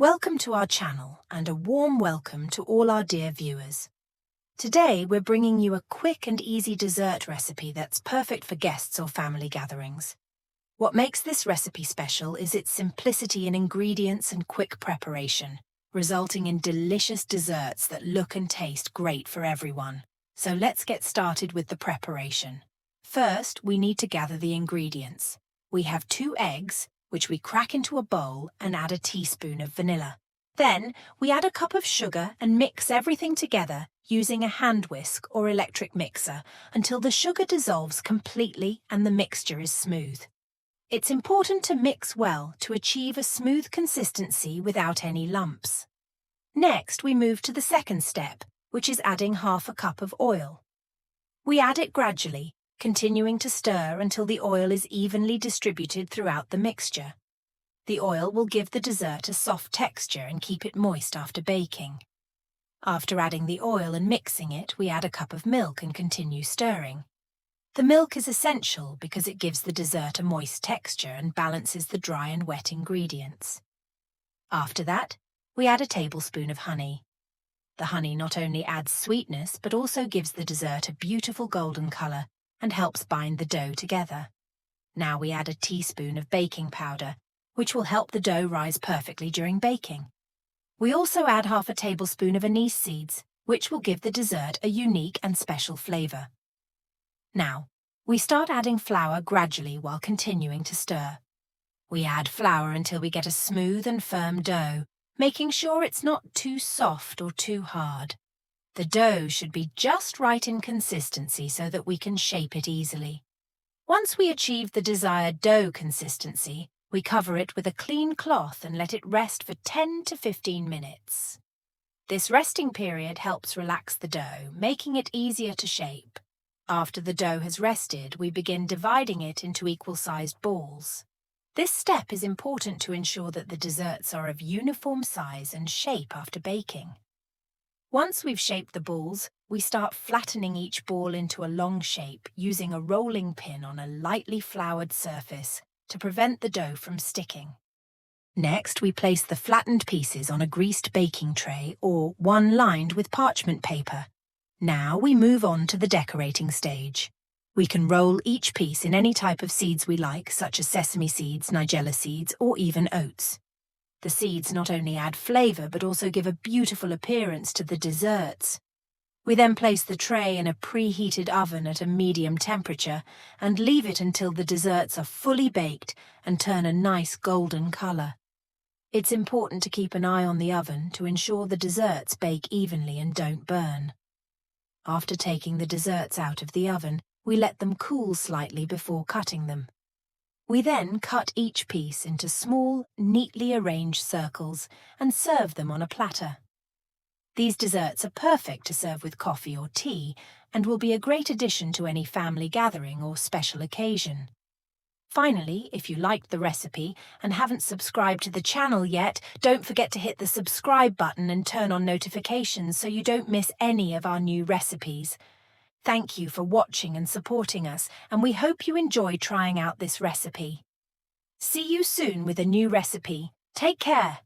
Welcome to our channel and a warm welcome to all our dear viewers. Today we're bringing you a quick and easy dessert recipe that's perfect for guests or family gatherings. What makes this recipe special is its simplicity in ingredients and quick preparation, resulting in delicious desserts that look and taste great for everyone. So let's get started with the preparation. First, we need to gather the ingredients. We have 2 eggs, which we crack into a bowl and add a teaspoon of vanilla. Then, we add a cup of sugar and mix everything together using a hand whisk or electric mixer until the sugar dissolves completely and the mixture is smooth. It's important to mix well to achieve a smooth consistency without any lumps. Next, we move to the second step, which is adding half a cup of oil. We add it gradually, continuing to stir until the oil is evenly distributed throughout the mixture. The oil will give the dessert a soft texture and keep it moist after baking. After adding the oil and mixing it, we add a cup of milk and continue stirring. The milk is essential because it gives the dessert a moist texture and balances the dry and wet ingredients. After that, we add a tablespoon of honey. The honey not only adds sweetness but also gives the dessert a beautiful golden colour and helps bind the dough together. Now we add a teaspoon of baking powder, which will help the dough rise perfectly during baking. We also add half a tablespoon of anise seeds, which will give the dessert a unique and special flavour. Now, we start adding flour gradually while continuing to stir. We add flour until we get a smooth and firm dough, making sure it's not too soft or too hard. The dough should be just right in consistency so that we can shape it easily. Once we achieve the desired dough consistency, we cover it with a clean cloth and let it rest for 10 to 15 minutes. This resting period helps relax the dough, making it easier to shape. After the dough has rested, we begin dividing it into equal-sized balls. This step is important to ensure that the desserts are of uniform size and shape after baking. Once we've shaped the balls, we start flattening each ball into a long shape using a rolling pin on a lightly floured surface to prevent the dough from sticking. Next, we place the flattened pieces on a greased baking tray or one lined with parchment paper. Now we move on to the decorating stage. We can roll each piece in any type of seeds we like, such as sesame seeds, nigella seeds, or even oats. The seeds not only add flavour but also give a beautiful appearance to the desserts. We then place the tray in a preheated oven at a medium temperature and leave it until the desserts are fully baked and turn a nice golden colour. It's important to keep an eye on the oven to ensure the desserts bake evenly and don't burn. After taking the desserts out of the oven, we let them cool slightly before cutting them. We then cut each piece into small, neatly arranged circles and serve them on a platter. These desserts are perfect to serve with coffee or tea and will be a great addition to any family gathering or special occasion. Finally, if you liked the recipe and haven't subscribed to the channel yet, don't forget to hit the subscribe button and turn on notifications so you don't miss any of our new recipes. Thank you for watching and supporting us, and we hope you enjoy trying out this recipe. See you soon with a new recipe. Take care.